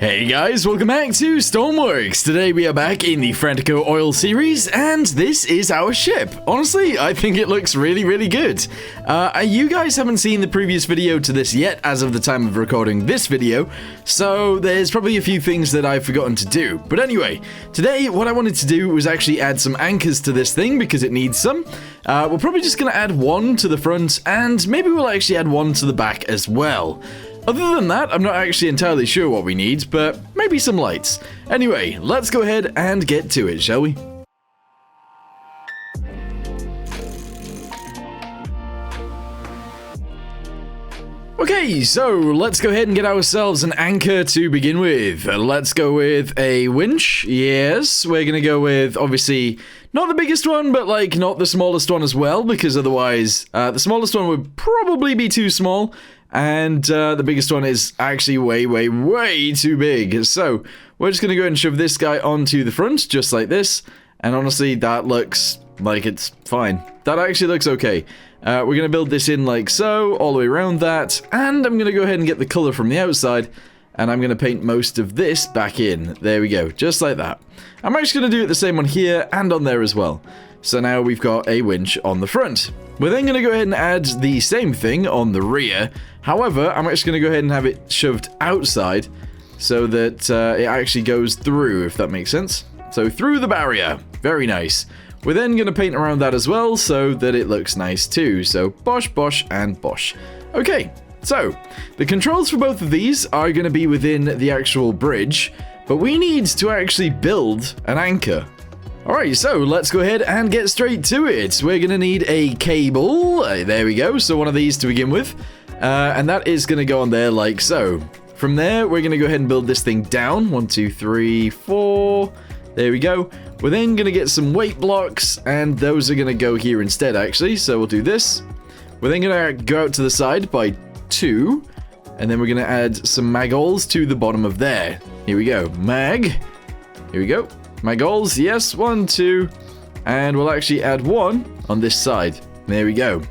Hey guys, welcome back to Stormworks. Today we are back in the Frantico oil series, and this is our ship. Honestly, I think it looks really good. You guys haven't seen the previous video to this yet as of the time of recording this video, so there's probably a few things that I've forgotten to do. But anyway, today what I wanted to do was actually add some anchors to this thing because it needs some. We're probably just going to add one to the front, and maybe we'll actually add one to the back as well. Other than that, I'm not actually entirely sure what we need, but maybe some lights. Anyway, let's go ahead and get to it, shall we? Okay, so let's go ahead and get ourselves an anchor to begin with. Let's go with a winch. Yes, we're gonna go with, obviously, not the biggest one, but like not the smallest one as well, because otherwise the smallest one would probably be too small. And the biggest one is actually way too big. So we're just going to go ahead and shove this guy onto the front, just like this. And honestly, that looks like it's fine. That actually looks okay. We're going to build this in like so, all the way around that. And I'm going to go ahead and get the color from the outside. And I'm going to paint most of this back in. There we go, just like that. I'm actually going to do it the same on here and on there as well. So now we've got a winch on the front. We're then going to go ahead and add the same thing on the rear. However, I'm actually going to go ahead and have it shoved outside so that it actually goes through, if that makes sense. So through the barrier. Very nice. We're then going to paint around that as well so that it looks nice too. So bosh, bosh, and bosh. Okay, so the controls for both of these are going to be within the actual bridge, but we need to actually build an anchor. Alright, so let's go ahead and get straight to it. We're going to need a cable. There we go, so one of these to begin with. And that is going to go on there like so. From there, we're going to go ahead and build this thing down. 1, 2, 3, 4. There we go. We're then going to get some weight blocks, and those are going to go here instead, actually. So we'll do this. We're then going to go out to the side by 2. And then we're going to add some magholes to the bottom of there. Here we go. Mag. Here we go. Magholes, yes, 1, 2, and we'll actually add 1 on this side. There we go.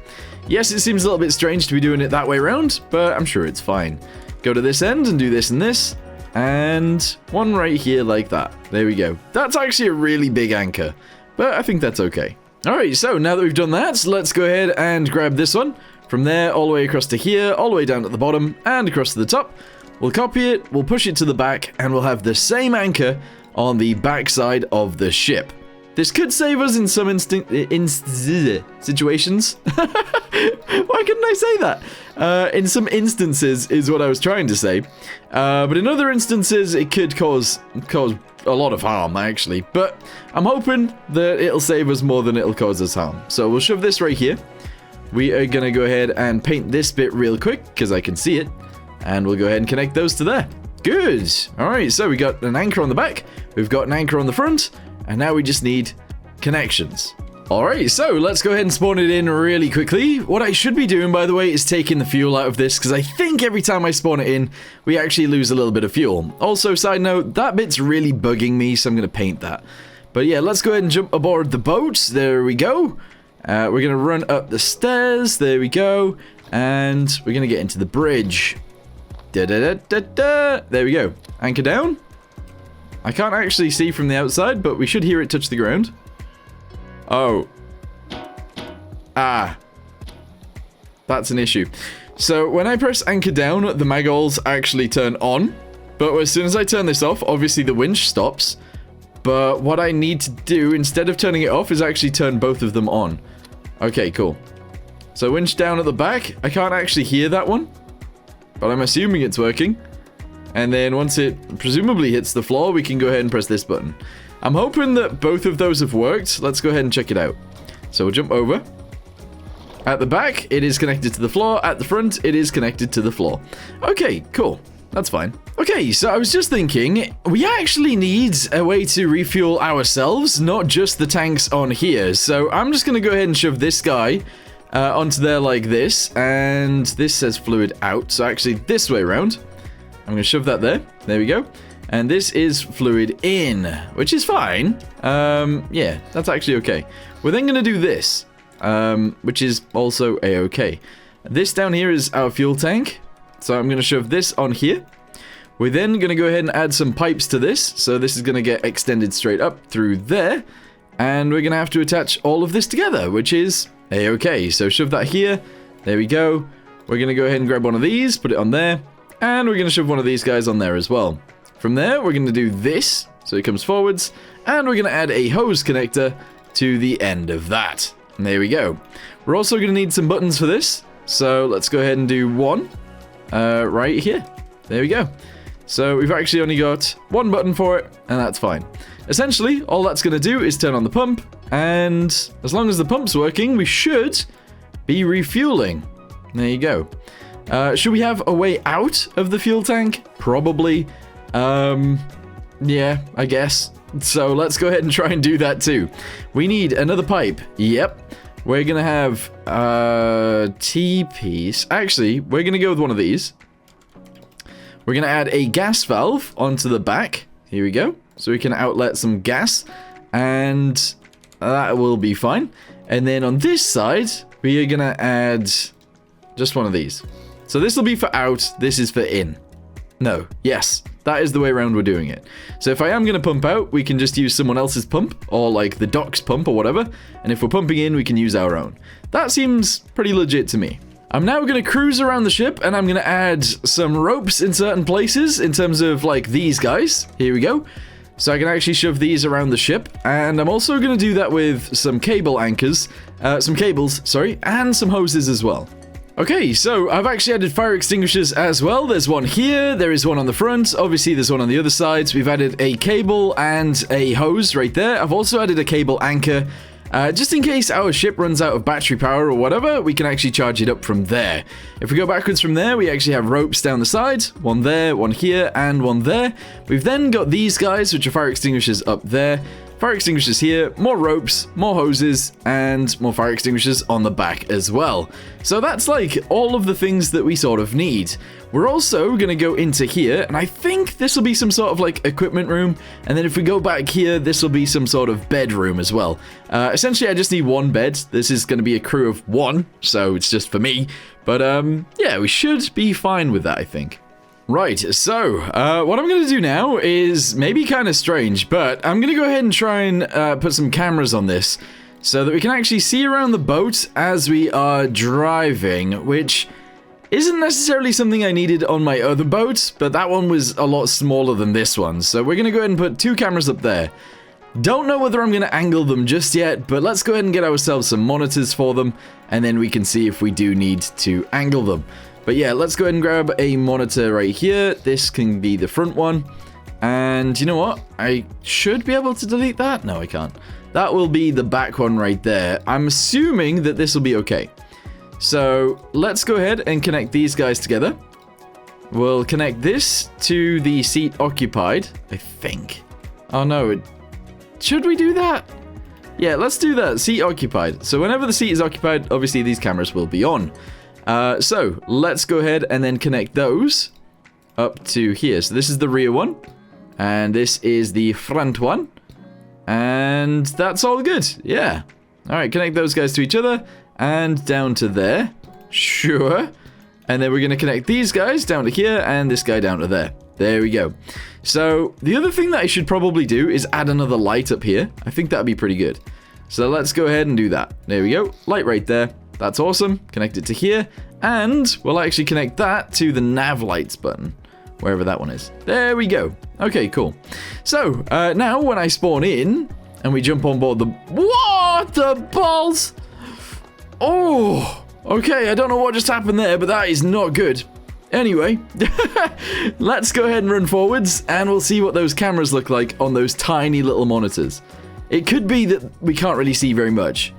Yes, it seems a little bit strange to be doing it that way around, but I'm sure it's fine. Go to this end and do this and this, and 1 right here like that. There we go. That's actually a really big anchor, but I think that's okay. Alright, so now that we've done that, let's go ahead and grab this one. From there, all the way across to here, all the way down at the bottom, and across to the top. We'll copy it, we'll push it to the back, and we'll have the same anchor on the backside of the ship. This could save us in some situations. Why couldn't I say that? In some instances is what I was trying to say. But in other instances, it could cause a lot of harm, actually. But I'm hoping that it'll save us more than it'll cause us harm. So we'll shove this right here. We are going to go ahead and paint this bit real quick, because I can see it. And we'll go ahead and connect those to there. Good. Alright, so we got an anchor on the back, we've got an anchor on the front, and now we just need connections. Alright, so let's go ahead and spawn it in really quickly. What I should be doing, by the way, is taking the fuel out of this, because I think every time I spawn it in, we actually lose a little bit of fuel. Also, side note, that bit's really bugging me, so I'm going to paint that. But yeah, let's go ahead and jump aboard the boat. There we go. We're going to run up the stairs. There we go. And we're going to get into the bridge. There we go. Anchor down. I can't actually see from the outside, but we should hear it touch the ground. Oh. Ah. That's an issue. So when I press anchor down, the magholes actually turn on. But as soon as I turn this off, obviously the winch stops. But what I need to do, instead of turning it off, is actually turn both of them on. Okay, cool. So winch down at the back. I can't actually hear that one, but I'm assuming it's working. And then once it presumably hits the floor, we can go ahead and press this button. I'm hoping that both of those have worked. Let's go ahead and check it out. So we'll jump over. At the back, it is connected to the floor. At the front, it is connected to the floor. Okay, cool. That's fine. Okay, so I was just thinking, we actually need a way to refuel ourselves, not just the tanks on here. So I'm just going to go ahead and shove this guy onto there like this, and this says fluid out, so actually this way around. I'm going to shove that there. There we go. And this is fluid in, which is fine. Yeah, that's actually okay. We're then going to do this, which is also a-okay. This down here is our fuel tank, so I'm going to shove this on here. We're then going to go ahead and add some pipes to this. So this is going to get extended straight up through there. And we're going to have to attach all of this together, which is a-okay. So shove that here. There we go. We're going to go ahead and grab one of these, put it on there. And we're going to shove one of these guys on there as well. From there, we're going to do this. So it comes forwards. And we're going to add a hose connector to the end of that. And there we go. We're also going to need some buttons for this. So let's go ahead and do one right here. There we go. So we've actually only got one button for it, and that's fine. Essentially, all that's going to do is turn on the pump, and as long as the pump's working, we should be refueling. There you go. Should we have a way out of the fuel tank? Probably. Yeah, I guess. So let's go ahead and try and do that too. We need another pipe. Yep. We're going to have a T-piece. Actually, we're going to go with one of these. We're going to add a gas valve onto the back. Here we go. So we can outlet some gas. And that will be fine. And then on this side, we are going to add just one of these. So this will be for out. This is for in. No. Yes. That is the way around we're doing it. So if I am going to pump out, we can just use someone else's pump. Or like the dock's pump or whatever. And if we're pumping in, we can use our own. That seems pretty legit to me. I'm now going to cruise around the ship, and I'm going to add some ropes in certain places in terms of, like, these guys. Here we go. So I can actually shove these around the ship, and I'm also going to do that with some cable anchors, some cables, sorry, and some hoses as well. Okay, so I've actually added fire extinguishers as well. There's one here, there is one on the front, obviously there's one on the other side. So we've added a cable and a hose right there. I've also added a cable anchor. Just in case our ship runs out of battery power or whatever, we can actually charge it up from there. If we go backwards from there, we actually have ropes down the sides. One there, one here, and one there. We've then got these guys, which are fire extinguishers up there. Fire extinguishers here, more ropes, more hoses, and more fire extinguishers on the back as well. So that's like all of the things that we sort of need. We're also going to go into here, and I think this will be some sort of like equipment room. And then if we go back here, this will be some sort of bedroom as well. Essentially, I just need one bed. This is going to be a crew of one, so it's just for me. But yeah, we should be fine with that, I think. Right, so, what I'm going to do now is maybe kind of strange, but I'm going to go ahead and try and put some cameras on this so that we can actually see around the boat as we are driving, which isn't necessarily something I needed on my other boat, but that one was a lot smaller than this one, so we're going to go ahead and put 2 cameras up there. Don't know whether I'm going to angle them just yet, but let's go ahead and get ourselves some monitors for them, and then we can see if we do need to angle them. But yeah, let's go ahead and grab a monitor right here. This can be the front one. And you know what? I should be able to delete that. No, I can't. That will be the back one right there. I'm assuming that this will be okay. So let's go ahead and connect these guys together. We'll connect this to the seat occupied, I think. Oh no, should we do that? Yeah, let's do that. Seat occupied. So whenever the seat is occupied, obviously these cameras will be on. So let's go ahead and then connect those up to here. So this is the rear one, and this is the front one, and that's all good. Yeah. All right, connect those guys to each other and down to there. Sure. And then we're going to connect these guys down to here and this guy down to there. There we go. So the other thing that I should probably do is add another light up here. I think that'd be pretty good. So let's go ahead and do that. There we go. Light right there. That's awesome. Connect it to here. And we'll actually connect that to the nav lights button. Wherever that one is. There we go. Okay, cool. So, now when I spawn in and we jump on board the... What the balls? Oh, okay. I don't know what just happened there, but that is not good. Anyway, let's go ahead and run forwards and we'll see what those cameras look like on those tiny little monitors. It could be that we can't really see very much.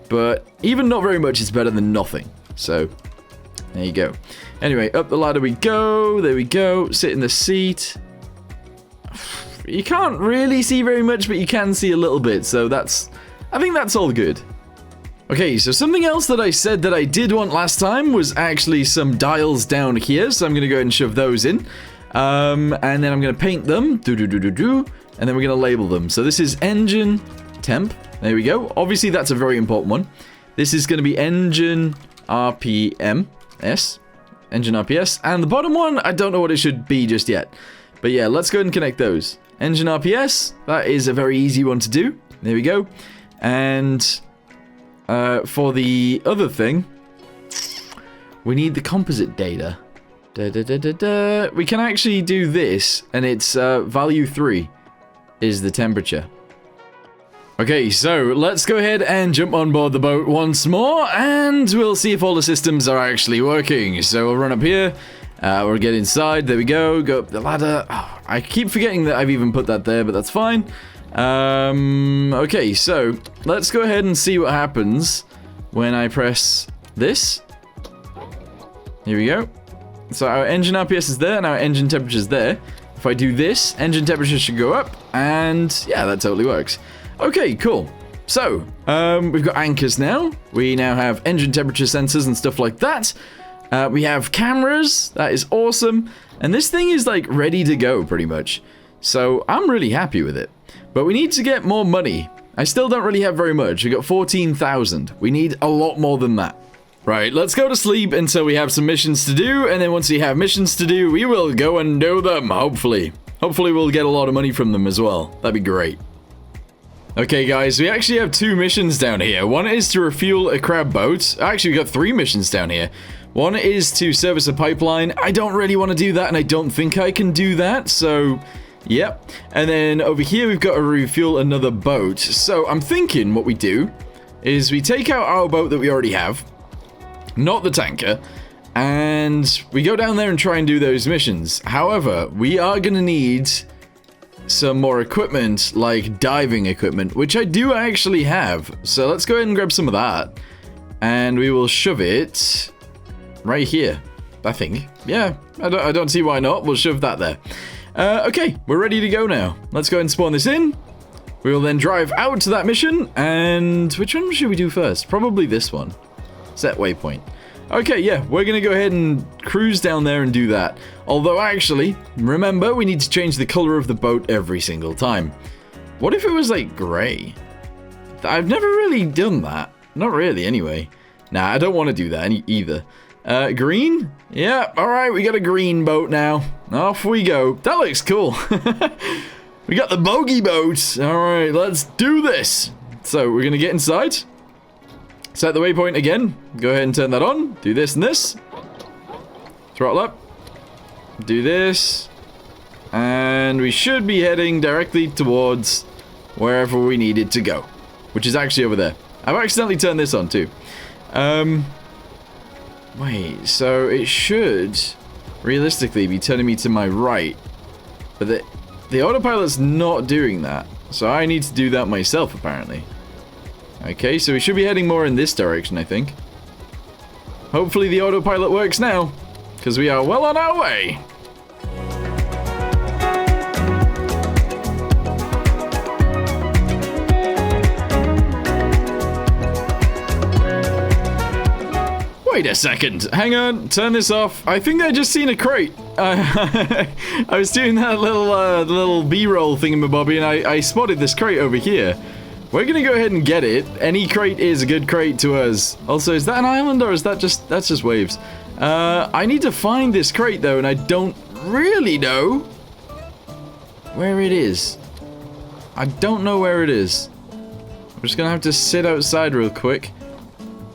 But even not very much is better than nothing. So, there you go. Anyway, up the ladder we go. There we go. Sit in the seat. You can't really see very much, but you can see a little bit. So I think that's all good. Okay, so something else that I said that I did want last time was actually some dials down here. So I'm going to go ahead and shove those in. And then I'm going to paint them. And then we're going to label them. So this is engine temp. There we go. Obviously, that's a very important one. This is going to be engine RPM. engine RPS. And the bottom one, I don't know what it should be just yet. But yeah, let's go ahead and connect those. Engine RPS, that is a very easy one to do. There we go. And for the other thing, we need the composite data. We can actually do this, and it's value 3 is the temperature. Okay, so let's go ahead and jump on board the boat once more, and we'll see if all the systems are actually working. So we'll run up here, we'll get inside, there we go, go up the ladder. Oh, I keep forgetting that I've even put that there, but that's fine. Okay, so let's go ahead and see what happens when I press this. Here we go. So our engine RPS is there, and our engine temperature is there. If I do this, engine temperature should go up, and yeah, that totally works. Okay, cool. So, we've got anchors now. We now have engine temperature sensors and stuff like that. We have cameras. That is awesome. And this thing is, like, ready to go, pretty much. So, I'm really happy with it. But we need to get more money. I still don't really have very much. We got 14,000. We need a lot more than that. Right, let's go to sleep until we have some missions to do, and then once we have missions to do, we will go and do them, hopefully. Hopefully we'll get a lot of money from them as well. That'd be great. Okay, guys, we actually have 2 missions down here. One is to refuel a crab boat. Actually, we got 3 missions down here. One is to service a pipeline. I don't really want to do that, and I don't think I can do that, so... Yep. And then over here, we've got to refuel another boat. So I'm thinking what we do is we take out our boat that we already have, not the tanker, and we go down there and try and do those missions. However, we are going to need some more equipment, like diving equipment, which I do actually have. So let's go ahead and grab some of that, and we will shove it right here, I think. Yeah, I don't see why not. We'll shove that there. Okay, we're ready to go now. Let's go ahead and spawn this in. We will then drive out to that mission, and which one should we do first? Probably this one. Set waypoint. Okay, yeah, we're gonna go ahead and cruise down there and do that. Although, actually, remember, we need to change the color of the boat every single time. What if it was, like, gray? I've never really done that. Not really, anyway. Nah, I don't want to do that either. Green? Yeah, alright, we got a green boat now. Off we go. That looks cool. We got the bogey boat. Alright, let's do this. So, we're gonna get inside. Set the waypoint again. Go ahead and turn that on. Do this and this. Throttle up. Do this. And we should be heading directly towards wherever we needed to go. Which is actually over there. I've accidentally turned this on too. Wait, so it should realistically be turning me to my right. But the autopilot's not doing that. So I need to do that myself, apparently. Okay, so we should be heading more in this direction, I think. Hopefully the autopilot works now, because we are well on our way. Wait a second, hang on, turn this off. I think I just seen a crate. I was doing that little B-roll thingamabobby, and I spotted this crate over here. We're gonna go ahead and get it. Any crate is a good crate to us. Also, is that an island, or is that that's just waves? I need to find this crate, though, and I don't really know where it is. I don't know where it is. I'm just gonna have to sit outside real quick.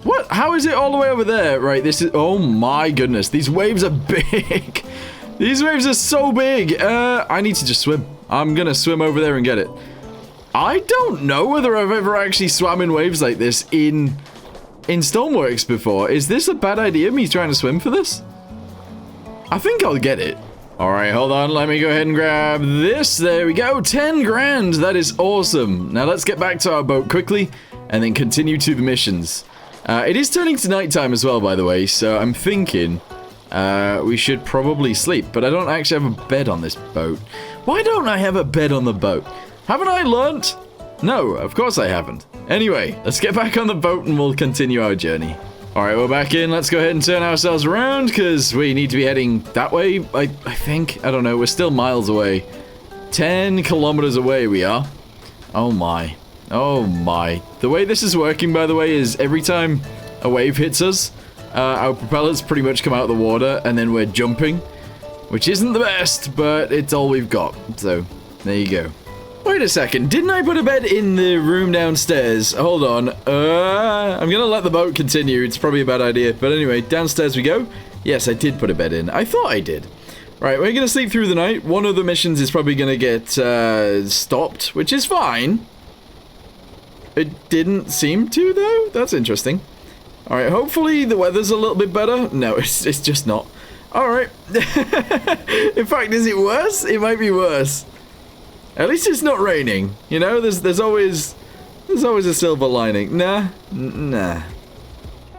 What? How is it all the way over there? Right, this is... Oh my goodness, these waves are big. These waves are so big. I need to just swim. I'm gonna swim over there and get it. I don't know whether I've ever actually swam in waves like this in Stormworks before. Is this a bad idea, me trying to swim for this? I think I'll get it. Alright, hold on. Let me go ahead and grab this. There we go. 10 grand. That is awesome. Now let's get back to our boat quickly and then continue to the missions. It is turning to nighttime as well, by the way, so I'm thinking we should probably sleep. But I don't actually have a bed on this boat. Why don't I have a bed on the boat? Haven't I learnt? No, of course I haven't. Anyway, let's get back on the boat and we'll continue our journey. Alright, we're back in. Let's go ahead and turn ourselves around, because we need to be heading that way, I think. I don't know, we're still miles away. 10 kilometers away we are. Oh my. Oh my. The way this is working, by the way, is every time a wave hits us, our propellers pretty much come out of the water, and then we're jumping, which isn't the best, but it's all we've got. So, there you go. Wait a second, didn't I put a bed in the room downstairs? Hold on. I'm gonna let the boat continue. It's probably a bad idea. But anyway, downstairs we go. Yes, I did put a bed in. I thought I did. Right, we're gonna sleep through the night. One of the missions is probably gonna get stopped, which is fine. It didn't seem to, though. That's interesting. Alright, hopefully the weather's a little bit better. No, it's just not. Alright. In fact, is it worse? It might be worse. At least it's not raining. You know, there's always a silver lining. Nah.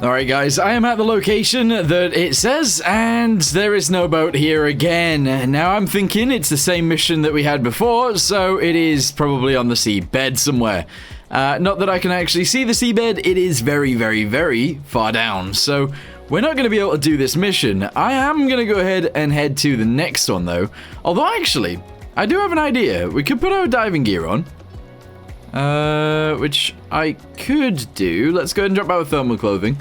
Alright guys, I am at the location that it says, and there is no boat here again. Now I'm thinking it's the same mission that we had before, so it is probably on the seabed somewhere. Not that I can actually see the seabed, it is very, very, very far down, so we're not going to be able to do this mission. I am going to go ahead and head to the next one though. Although actually, I do have an idea. We could put our diving gear on. Which I could do. Let's go ahead and drop our thermal clothing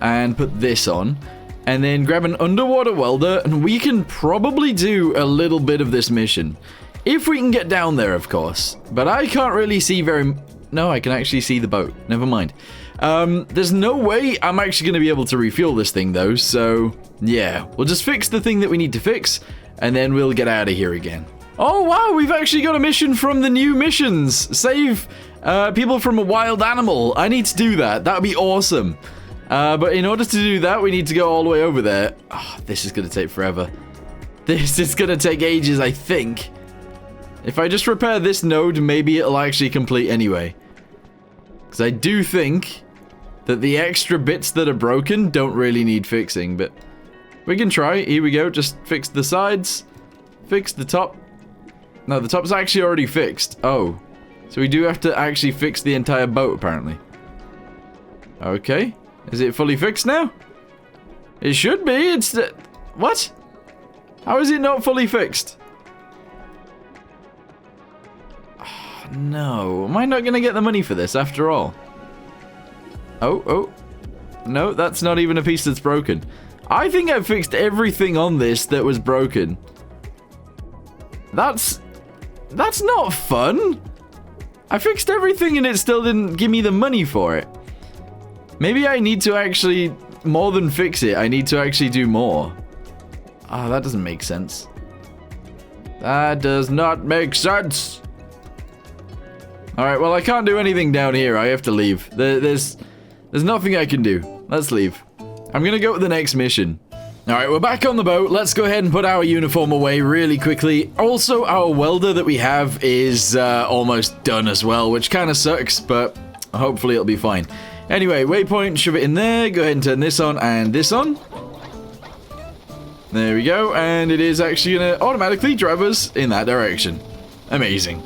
and put this on. And then grab an underwater welder, and we can probably do a little bit of this mission. If we can get down there, of course. But I can't really see very... No, I can actually see the boat. Never mind. There's no way I'm actually going to be able to refuel this thing, though. So, yeah. We'll just fix the thing that we need to fix, and then we'll get out of here again. Oh, wow, we've actually got a mission from the new missions. Save people from a wild animal. I need to do that. That would be awesome. But in order to do that, we need to go all the way over there. Oh, this is going to take forever. This is going to take ages, I think. If I just repair this node, maybe it'll actually complete anyway. Because I do think that the extra bits that are broken don't really need fixing. But we can try. Here we go. Just fix the sides. Fix the top. No, the top's actually already fixed. Oh. So we do have to actually fix the entire boat, apparently. Okay. Is it fully fixed now? It should be. It's... What? How is it not fully fixed? Oh, no. Am I not going to get the money for this after all? Oh. No, that's not even a piece that's broken. I think I fixed everything on this that was broken. That's not fun. I fixed everything and it still didn't give me the money for it. Maybe I need to actually, more than fix it, I need to actually do more. Ah, that doesn't make sense. That does not make sense. Alright, well I can't do anything down here. I have to leave. There's nothing I can do. Let's leave. I'm gonna go to the next mission. Alright, we're back on the boat. Let's go ahead and put our uniform away really quickly. Also, our welder that we have is almost done as well, which kind of sucks, but hopefully it'll be fine. Anyway, waypoint, shove it in there. Go ahead and turn this on and this on. There we go, and it is actually going to automatically drive us in that direction. Amazing.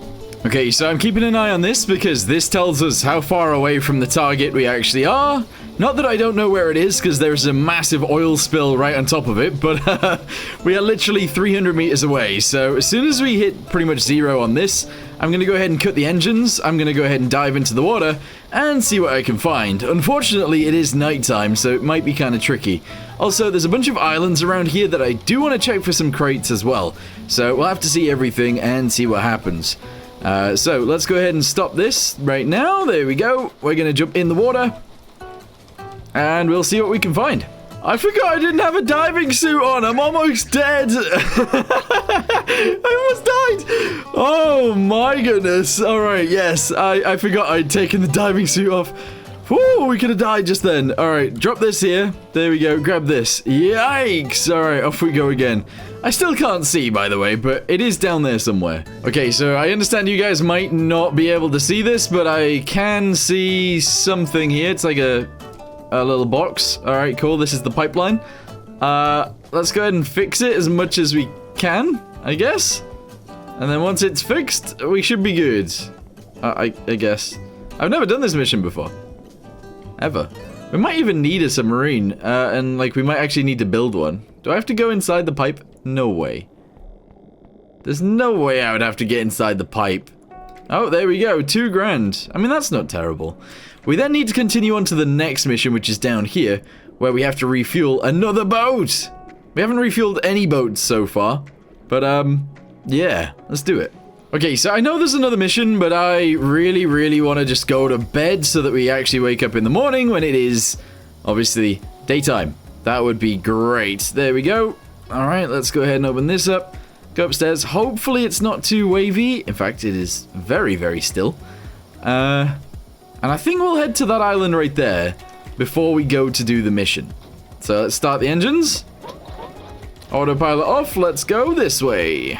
Okay, so I'm keeping an eye on this because this tells us how far away from the target we actually are. Not that I don't know where it is, because there's a massive oil spill right on top of it, but we are literally 300 meters away. So as soon as we hit pretty much zero on this, I'm going to go ahead and cut the engines. I'm going to go ahead and dive into the water and see what I can find. Unfortunately, it is nighttime, so it might be kind of tricky. Also, there's a bunch of islands around here that I do want to check for some crates as well. So we'll have to see everything and see what happens. So let's go ahead and stop this right now. There we go. We're going to jump in the water. And we'll see what we can find. I forgot I didn't have a diving suit on. I'm almost dead. I almost died. Oh my goodness. All right, yes. I forgot I'd taken the diving suit off. Whew, we could have died just then. All right, drop this here. There we go. Grab this. Yikes. All right, off we go again. I still can't see, by the way, but it is down there somewhere. Okay, so I understand you guys might not be able to see this, but I can see something here. It's like a little box. All right, cool. This is the pipeline. Let's go ahead and fix it as much as we can, I guess. And then once it's fixed, we should be good. I guess. I've never done this mission before. Ever. We might even need a submarine, and like we might actually need to build one. Do I have to go inside the pipe? No way. There's no way I would have to get inside the pipe. Oh, there we go. 2 grand. I mean, that's not terrible. We then need to continue on to the next mission, which is down here, where we have to refuel another boat. We haven't refueled any boats so far, but yeah, let's do it. Okay, so I know there's another mission, but I really want to just go to bed so that we actually wake up in the morning when it is, obviously, daytime. That would be great. There we go. All right, let's go ahead and open this up. Go upstairs. Hopefully it's not too wavy. In fact, it is very still. And I think we'll head to that island right there before we go to do the mission. So let's start the engines. Autopilot off. Let's go this way.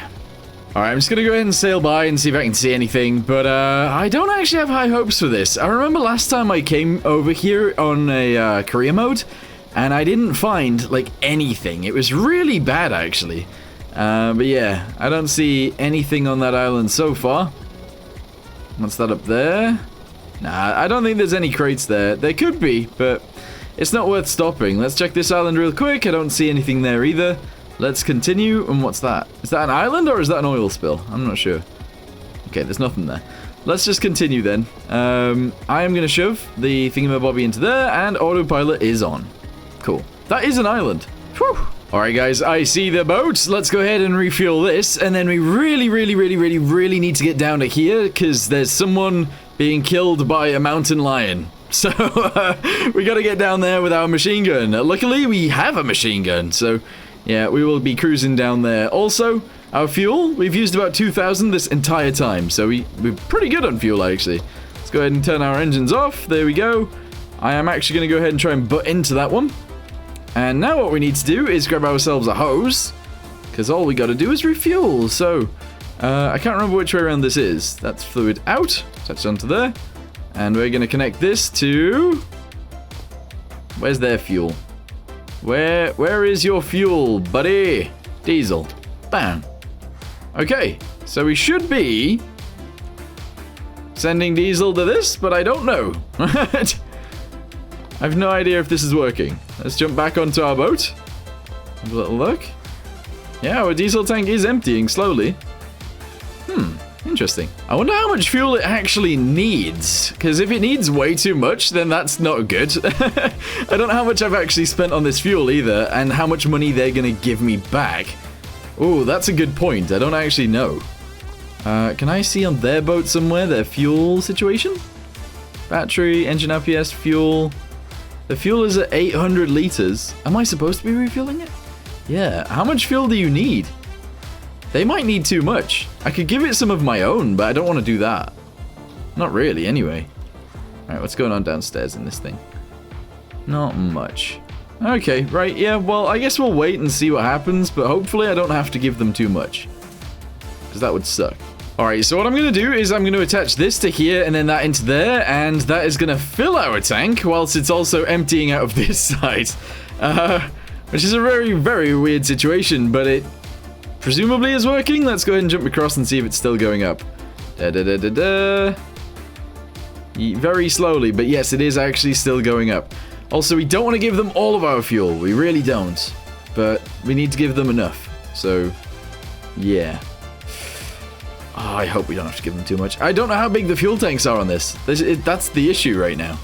All right, I'm just going to go ahead and sail by and see if I can see anything. But I don't actually have high hopes for this. I remember last time I came over here on a career mode, and I didn't find, like, anything. It was really bad, actually. But yeah, I don't see anything on that island so far. What's that up there? Nah, I don't think there's any crates there. There could be, but it's not worth stopping. Let's check this island real quick. I don't see anything there either. Let's continue. And what's that? Is that an island or is that an oil spill? I'm not sure. Okay, there's nothing there. Let's just continue then. I am going to shove the thingamabobby into there, and autopilot is on. Cool. That is an island. Whew. Alright guys, I see the boat. Let's go ahead and refuel this, and then we really need to get down to here, because there's someone being killed by a mountain lion. So, we gotta get down there with our machine gun. Luckily, we have a machine gun, so yeah, we will be cruising down there. Also, our fuel, we've used about 2,000 this entire time, so we're pretty good on fuel, actually. Let's go ahead and turn our engines off. There we go. I am actually gonna go ahead and try and butt into that one. And now what we need to do is grab ourselves a hose, because all we got to do is refuel. So, I can't remember which way around this is. That's fluid out, touch onto there, and we're going to connect this to... Where's their fuel? Where is your fuel, buddy? Diesel. Bam. Okay, so we should be sending diesel to this, but I don't know. I have no idea if this is working. Let's jump back onto our boat. Have a little look. Yeah, our diesel tank is emptying slowly. Interesting. I wonder how much fuel it actually needs. Because if it needs way too much, then that's not good. I don't know how much I've actually spent on this fuel either, and how much money they're going to give me back. Oh, that's a good point. I don't actually know. Can I see on their boat somewhere their fuel situation? Battery, engine RPS, fuel... The fuel is at 800 liters. Am I supposed to be refueling it? Yeah. How much fuel do you need? They might need too much. I could give it some of my own, but I don't want to do that. Not really, anyway. Alright, what's going on downstairs in this thing? Not much. Okay, right, yeah, well, I guess we'll wait and see what happens, but hopefully I don't have to give them too much. Because that would suck. Alright, so what I'm going to do is I'm going to attach this to here and then that into there, and that is going to fill our tank whilst it's also emptying out of this side. Which is a very weird situation, but it presumably is working. Let's go ahead and jump across and see if it's still going up. Very slowly, but yes, it is actually still going up. Also, we don't want to give them all of our fuel. We really don't. But we need to give them enough. So, yeah. Oh, I hope we don't have to give them too much. I don't know how big the fuel tanks are on this. That's the issue right now.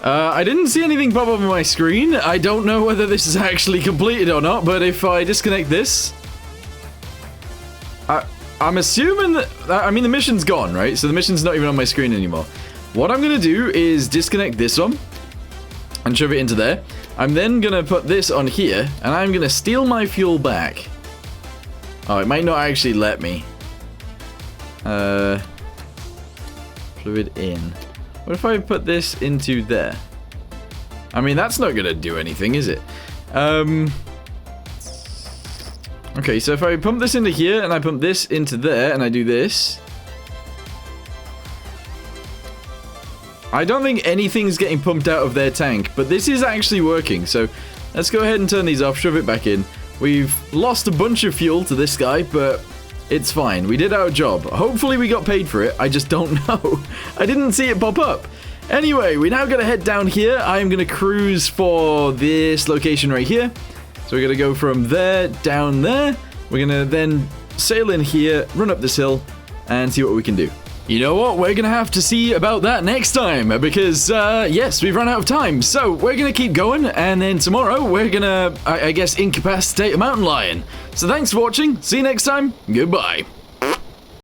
I didn't see anything pop up on my screen. I don't know whether this is actually completed or not, but if I disconnect this... I'm assuming that... I mean, the mission's gone, right? So the mission's not even on my screen anymore. What I'm going to do is disconnect this one and shove it into there. I'm then going to put this on here, and I'm going to steal my fuel back. Oh, it might not actually let me. Fluid in. What if I put this into there? I mean, that's not gonna do anything, is it? Okay, so if I pump this into here and I pump this into there and I do this, I don't think anything's getting pumped out of their tank, but this is actually working. So let's go ahead and turn these off, shove it back in. We've lost a bunch of fuel to this guy, but it's fine. We did our job. Hopefully we got paid for it. I just don't know. I didn't see it pop up. Anyway, we're now going to head down here. I am going to cruise for this location right here. So we're going to go from there down there. We're going to then sail in here, run up this hill, and see what we can do. You know what? We're gonna have to see about that next time because, yes, we've run out of time. So we're gonna keep going, and then tomorrow we're gonna, I guess, incapacitate a mountain lion. So thanks for watching. See you next time. Goodbye.